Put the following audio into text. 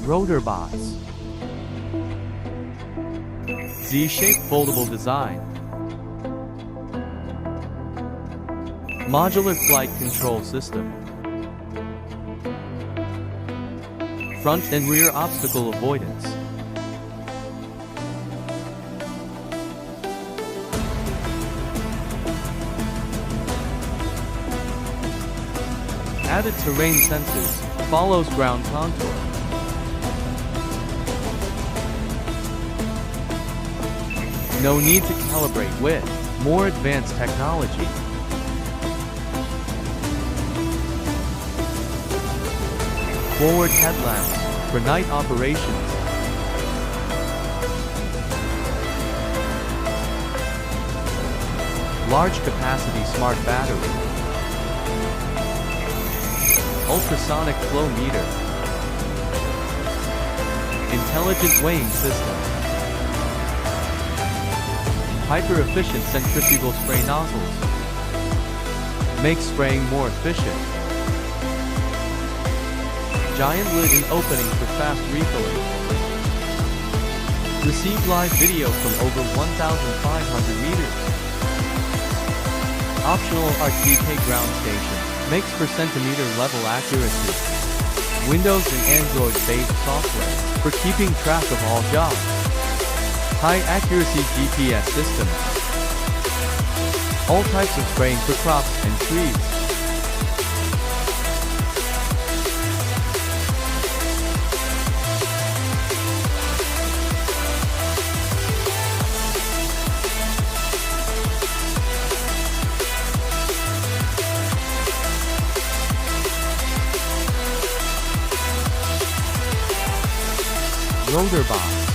Rotorbotz. Z-shaped foldable design. Modular flight control system. Front and rear obstacle avoidance. Added terrain sensors, follows ground contour. No need to calibrate with more advanced technology. Forward headlamps for night operations. Large capacity smart battery. Ultrasonic flow meter. Intelligent weighing system. Hyper-efficient centrifugal spray nozzles. Make spraying more efficient. Giant lid and opening for fast refilling. Receive live video from over 1,500 meters. Optional RTK ground station. Makes per centimeter level accuracy. Windows and Android-based software for keeping track of all jobs. High accuracy GPS system. All types of spraying for crops and trees. Rotorbotz.